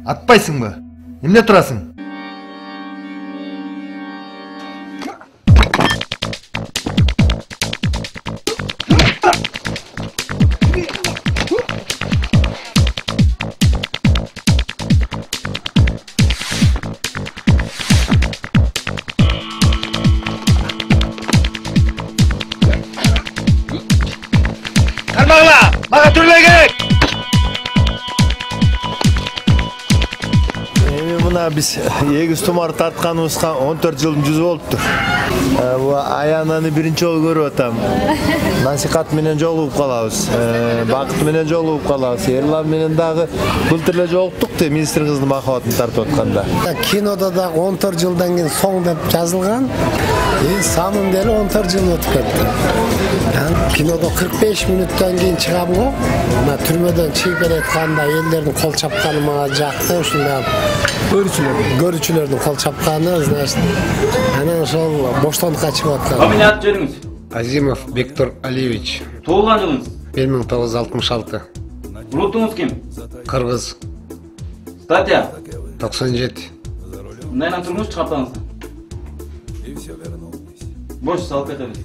Атпайсыңбы? Эмне турасың? Кармагыла, мага түрлөр керек. Biz егіз тұмар тартқанымызға 14 жылдың жүзі болыптыр. Аянаны бірінші жолы көріп атам. Насихат менен жолығып қалабыз. Бақыт менен жолығып қалабыз. Ерлан менен дағы бүлтірлі жолықтық те министр қыздың махаббатын тартып отқанда. Кинода да 14 жылдан кейін соң деп жазылған. Самым деле 14 жыл өтіп кетті. Кинода 45 минуттан кейін шығамын ғой. Түрмеден шығып келетканда елдердің қол чапқаны маған жақты. Görücülerдің қол чапқаны, значит, анан ошол боштондукка чыгып аткан. Фамилия жөнүңүз? Азимов Бектор Алиевич. Туулган жылыңыз? 1966. Улутуңуз ким? Кыргыз. Статья? 97. Мындан турмуш чыгартаңыз. Бош салып кетебиз.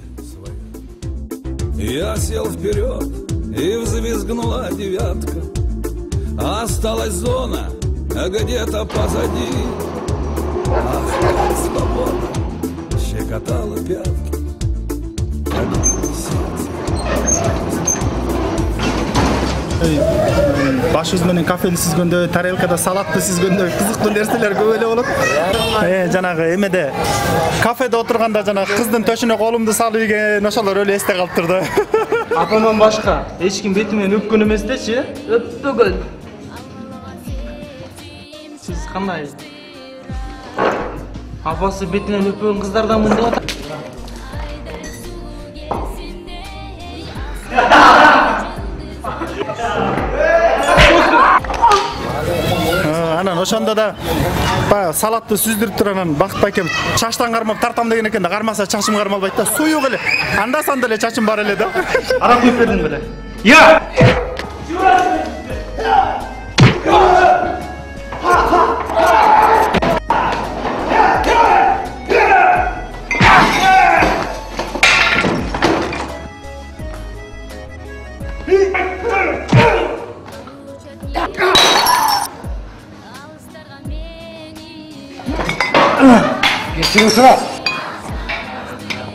Я сел вперед, и взвизгнула девятка. Осталась зона, а где-то позади. Ах, свобода щекотала пятки. Башыңыз менен кафени сизгөндө, тарелкада салатты сизгөндө кызыктуу нерселер көп эле болот. Жанагы эмеде кафеде отурганда жанагы кыздын төшүнө колумду салып ийген ошолор эле эсте калып турду. Апамдан башка эч ким бети менен өпкөн эмес дечи? Өппөгөн. Siz qanday? Apası betinden öpüyorsun kızlardan bunu da Anan ошондо да баягы салатты сүздүрүп турган Бакыт байкем чачтан кармап тартам деген экен да, кармаса чачым кармалбайт да, суюк эле. Анда санда эле чачым бар эле да. Ара куюп бердиң беле? Я! Geçin sıra.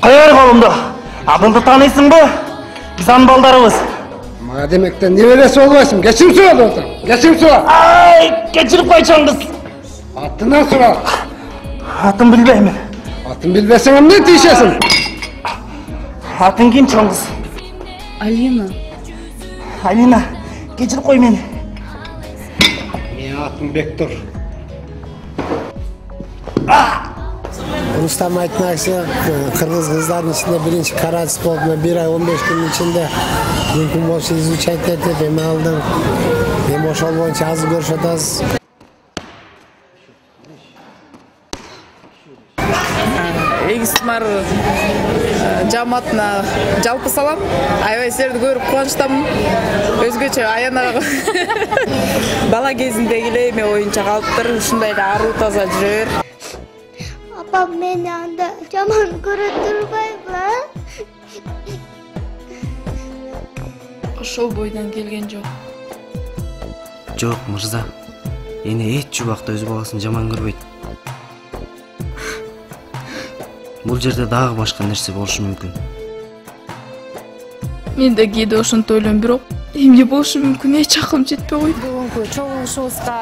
Kayar kolumda. Abıldı tanıysın bu. Biz an baldarımız. Mademekten ne veresi olmasın. Geçin sıra da. Geçin sıra. Ay, geçirip koyacağım biz. Atından sıra. Atın bilmeyim. Atın bilmesen ne diyeceksin? Atın kim Çangiz? Alina. Alina, geçirip koy beni. Benim atım Bektor. Rustam aytmoqchi, qirg'iz qizlarning ichida birinchi karatist bo'lib, 1 oy 15 kunning ichida mumkin bo'lsa izучать etib, men oldim. Men o'shol bo'yicha hozir ko'rsatasiz. Егістімар жаматына жалпы салам. Аябай сіздерді көріп қуаныштамын. Өзгөчө Аянаға бала кезіндегі эле эме оюнча калыптыр. Ушундай эле аруу таза жүрөр. Апам мени анда жаман көрө турбайбы? Ошол бойдон келген жок. Жок, мырза. Эне эч убакта өз баласын жаман көрбөйт. Бул жерде дагы башка нерсе болушу мүмкүн. Мен да кээде ошентип ойлойм, бирок эмне болушу мүмкүн, эч акылым жетпей койду. Бүгүнкү чогулушубузга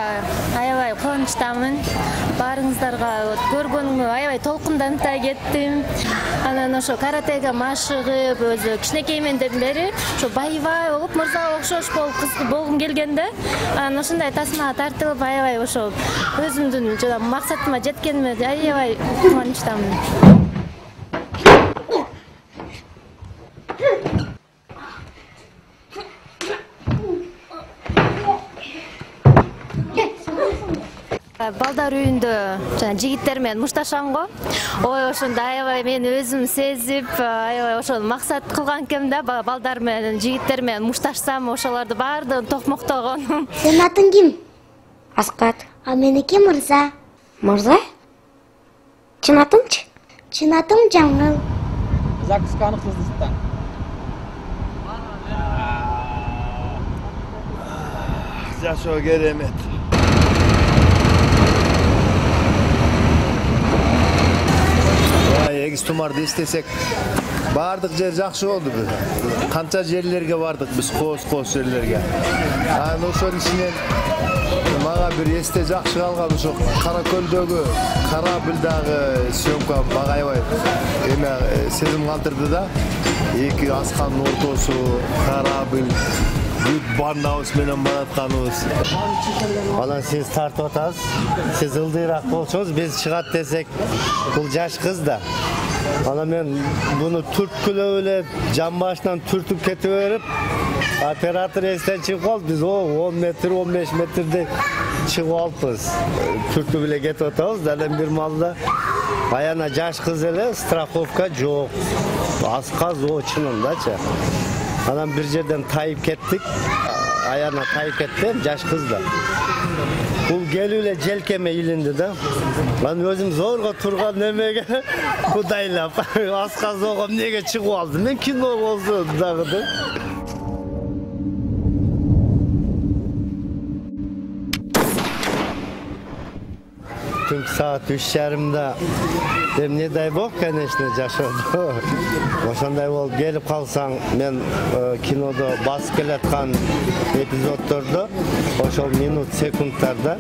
аябай кубанычтамын. Баарыңыздарга көргөнүмө аябай толкунданып кеттим. Анан ошо каратеге машыгып, өзү кичинекейменден бери ошо байбай болуп, мырзага окшош болуп кыз болгум келгенде, анан ошондой тасмага тартылып аябай ошо өзүмдүн максатыма жеткениме аябай кубанычтамын. Балдар үйүндө жигиттер менен мушташам го. Ой, ошондо аябай мен өзүм сезип, аябай ошону максат кылган экем да, балдар менен жигиттер менен мушташсам, ошолорду баардыгын токмоктогон. Сенин атың ким? Аскат. А меники Мырза. Мырза? Чын атымчы? Чын атым Жаңыл. Закусканы Кыргызстан. Жашоо керемет. Эгиз тумарды эстесек, бардык жер жакшы болду. Канча жерлерге бардык биз, коос жерлерге. Анан ошонун ичинен мага бир эсте жакшы калган ошо Каракөлдөгү корабльдагы съемка мага аябай сезим калтырды да. Эки аскандын ортосу, корабль, бүт барнабыз менен баратканыбыз. Анан сиз тартып атасыз, сиз ылдыйраак болсоңуз, биз чыгат десек, бул жаш кыз да. Анан мен буну түрткүлөп эле жан башынан түртүп кетип берип, оператор эстен чыгып калды. Биз 10 метр, 15 метрде чыгып алыппыз. Түртүп эле кетип атабыз. Анан бир маалда аяна жаш кыз эле, страховка жок. Асказ о чынындачы. Анан бир жерден тайып кеттик. Аяна тайып кетти, жаш кыз да. Бул келип эле желкеме илинди да. Мен өзүм зорго турган немеге кудайлап асказ огом неге чыгып алды. Мен кино болду дагы да. Түнкү саат 3:30-да не дай бог, конечно, жашоодо. Ошондой болуп келип калсаң, мен кинодо басып келаткан эпизоддордо ошол минут секундтарда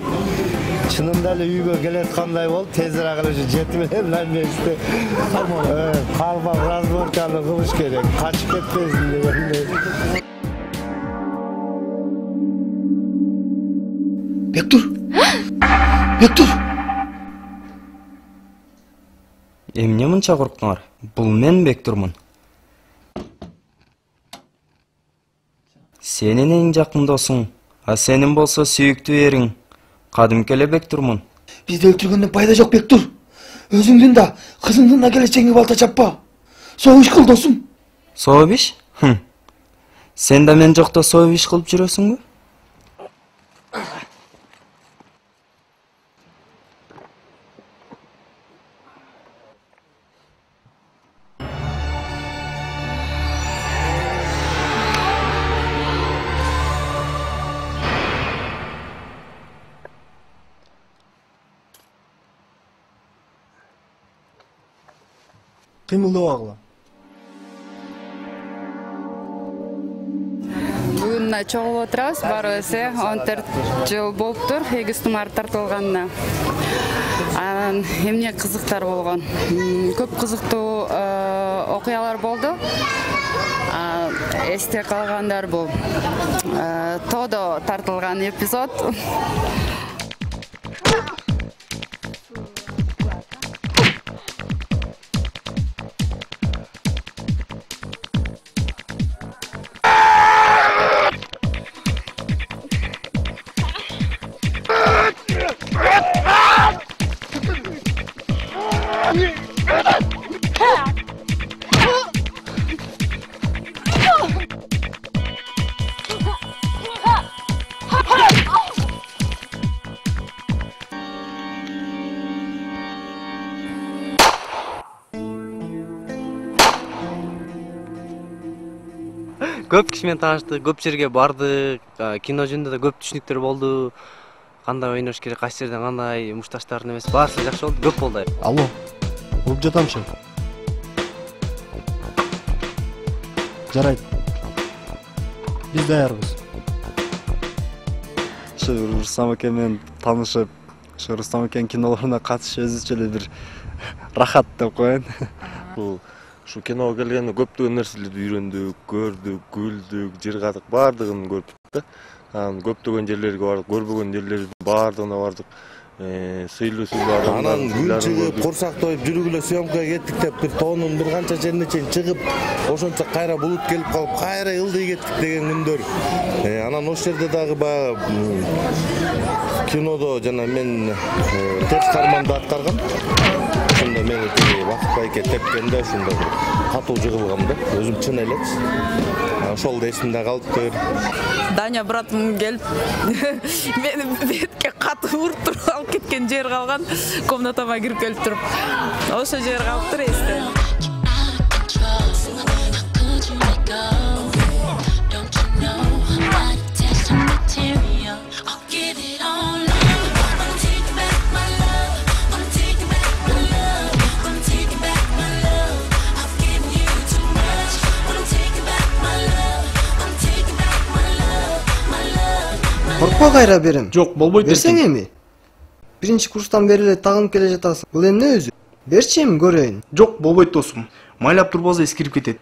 чынында эле үйгө келаткандай болуп, тезирээк эле жетип эле наместе кармак разборканы кылыш керек, качып кетпесин дегендей. Бектур! Эмне мынча корктуңар? Бул мен Бектурмун. Сенин эң жакын досуң, а сенин болсо сүйүктүү эриң. Кадимки эле Бектурмун. Бизди өлтүргөндөн пайда жок, Бектур. Өзүңдүн да, кызыңдын да келечегиңе балта чаппа. Согуш кыл, досум. Согуш? Сен да мен жокто согуш кылып жүрөсүңбү? Кыймылдабагыла. Бүгүн чогулуп отурабыз, барыбыз 14 жыл болуптур эгиз тумар тартылганына. Анан эмне кызыктар болгон? Көп кызыктуу окуялар болду. Эсте калгандар бул Тодо тартылган эпизод. Көп киши менен тааныштык, көп жерге бардык, кино жөнүндө да көп түшүнүктөр болду. Кандай ойнош керек, кайсы жерден кандай мушташтардын эмес, баасы жакшы болду, көп болду. Алло, уруп жатамчы? Жарайт. Биз даярбыз. Рустам аке менен таанышып, Рустам акенин кинолоруна катышып өзүчө эле бир рахат деп коеюн. Бул ушу киного келгенде көптөгөн нерселерди үйрөндүк, көрдүк, күлдүк, жыргадык, баардыгын көрдүк да. Анан көптөгөн жерлерге бардык, көрбөгөн жерлердин баардыгына бардык. Сыйлуу анан күн чыгып, курсак тоюп жүрүгүлө съемкага кеттик деп бир тоонун бир канча жерине чейин чыгып, ошончо кайра булут келип калып, кайра ылдый кеттик деген күндөр. Анан ошол жерде дагы баягы кинодо жана мен терс карманды аткаргам. Ошондо мени Бакыт байке тепкенде ушундай катуу жыгылгам да, өзүм чын эле. ошол да эсимде калыптыр. Даня братым келип мени бетке катып уруп туруп алып кеткен жер калган, комнатама кирип келип туруп. Ошо жер калыптыр эсте. Коркпа кайра берем. Жок, болбойт. Берсең эми. Биринчи курстан бери эле тагынып келе жатасың. Бул эмне өзү? Берчи эми көрөйүн. Жок, болбойт досум. Майлап турбаса эскирип кетет.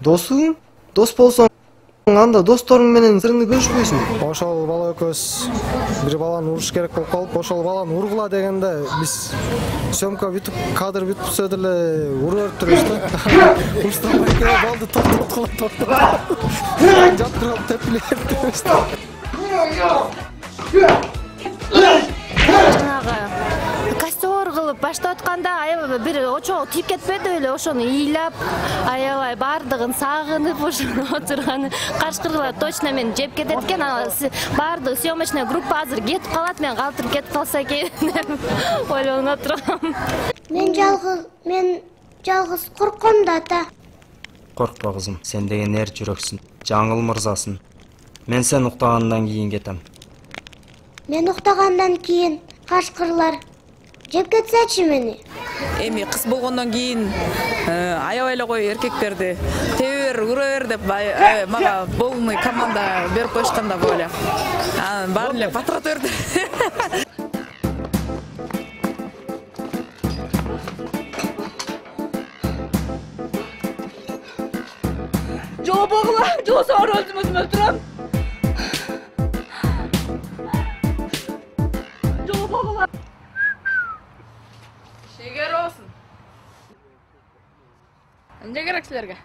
Досуң? Дос болсоң, анда досторуң менен сырыңды бөлүшпөйсүң. Ошол бала экөөбүз бир баланы уруш керек болуп калып, ошол баланы ургула дегенде биз съемка бүтүп, кадр бүтүп сөйдө эле уруп бериптирбиз да. Курстан байке балды токтоткула. Жаптырып тепилиптирбиз да. Жанагы костер кылып баштап атканда аябай бир очого тийип кетпеди эле, ошону ыйлап, аябай бардыгын сагынып ошону отурганы. Кашкырлар точно мени жеп кетет экен. Бардык съемочная группа азыр кетип калат, мен калтырып кетип калса экен деп ойлонуп отургам. Мен жалгыз корком да ата. Коркпа кызым, сен деген эр жүрөксүн, жаңыл мырзасың. Мен сен уктагандан кийин кетем. Мен уктагандан кийин кашкырлар жеп кетсечи мени. Эми кыз болгондон кийин аябай эле кой эркектерди тебе бер, ура бер деп мага полный команда берип коюшкан да бөлө. Анан баарын эле патрот берди. Жолобогула, жолосоңор өзүм өлтүрөм. Жолобогула. Шегер болсун. Эмне керек силерге?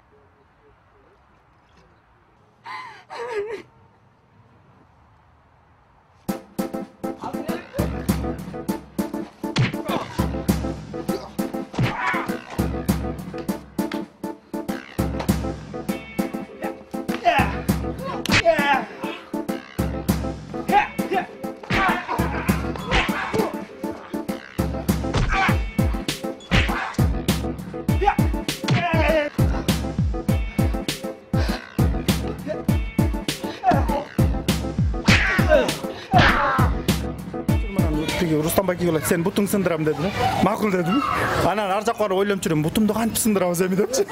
Рустам байке сен бутуң сындырам деди да. Макул дедим. Анан ар жакка ойлоп жүрөм, бутумду кантип сындырабыз эми депчи.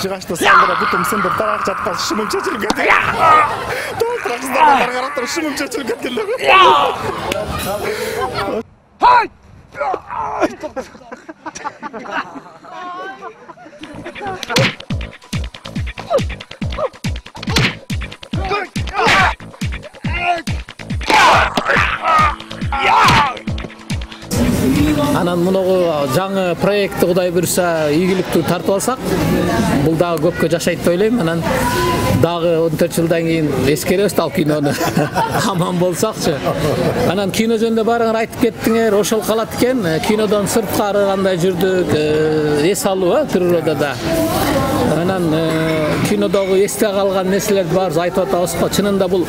Жыгачта сандыра бутум сындырып тарак жаткан шымым чечилип кетти. Толтура кыздар карап туруп шымым чечилип кетти эле. Хай! Анан мунугу жаңы проектти Кудай буйруса ийгиликтүү тартып алсак, бул дагы көпкө жашайт деп ойлойм. Анан дагы 14 жылдан кийин эскеребиз ал кинону. Аман болсакчы. Анан кино жөнүндө баарыңар айтып кеттиңер, ошол калат экен. Кинодон сырткары кандай жүрдүк, эс алуу природада. Анан кинодогу эсте калган нерселерди баарыбыз айтып атабыз го. Чынында бул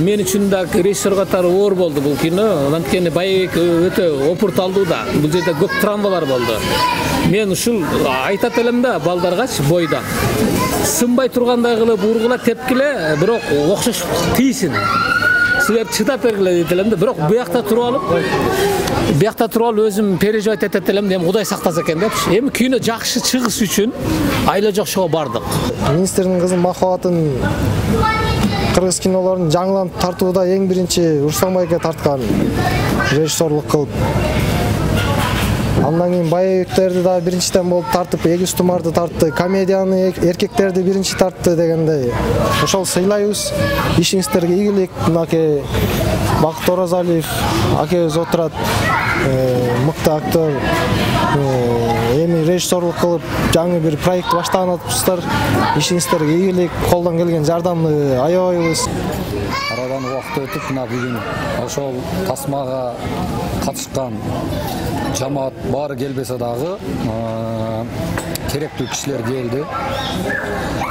мен үчүн да режиссер катары оор болду бул кино. Анткени Байбек өтө опурталдуу да. Бул жерде көп травмалар болду. Мен ушул айтат элем да балдаргачы бойда. Сынбай тургандай кылып ургула тепкиле, бирок окшош тийсин. Силер чыдап бергиле дейт элем да, бирок буякта туруп алып өзүм переживать этет элем, эми Кудай сактаса экен депчи. Эми кино жакшы чыгыш үчүн Айла жок шоу бардык. Министрдин кызы Махабатын кыргыз кинолорун жаңылан тартууда эң биринчи Рустам байке тарткан, режиссерлук кылып. Андан кийин Байбектерди да биринчиден болуп тартып, Эгиз Тумарды тартты, комедияны эркектерди биринчи тартты дегендей. Ошол сыйлайбыз. Ишиңиздерге ийгилик. Мынаке Бакыт Оразалиев акебиз отурат, мыкты актер. Эми режиссерлук кылып жаңы бир проект баштаган атыпсыздар. Ишиңиздерге ийгилик, колдон келген жардамды аябайбыз. Арадан убакыт өтүп, мына бүгүн ошол тасмага катышкан жамаат баары келбесе дагы керектүү кишилер келди.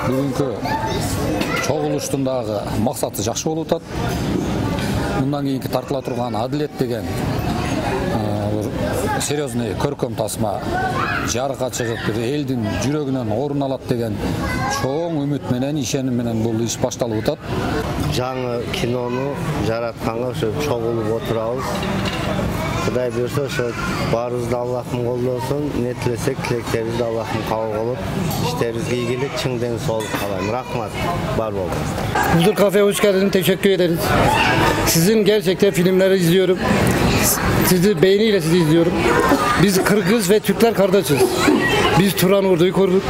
бүгүнкү чогулуштун дагы максаты жакшы болуп атат. Мындан кийинки тартыла турган адилет деген серьезный көркөм тасма жарыкка чыгып бир элдин жүрөгүнөн орун алат деген чоң үмүт менен, ишеним менен бул иш башталып атат. Жаңы кинону жаратканга ошо чогулуп отурабыз. Кудай буйрса ошо баарыбызды Аллахым колдосун, эмне тилесек тилектерибизди Аллахым кабыл кылып, иштерибизге ийгилик, чың ден соолук каалайм. Рахмат, бар болуңуз. Huzur Kafe hoş geldiniz. Teşekkür ederiz. Sizin gerçekten filmleri izliyorum. Sizi beğeniyle sizi izliyorum. Biz Kırgız ve Türkler kardeşiz. Biz Turan orduyu koruduk.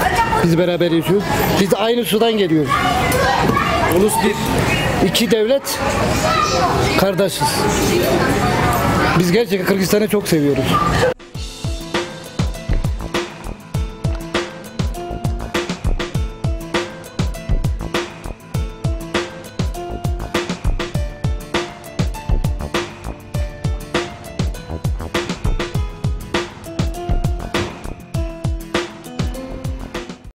Biz beraber yaşıyoruz. Biz aynı sudan geliyoruz. Ulus bir, iki devlet kardeşiz. Biz gerçekten Kırgızistan'ı çok seviyoruz.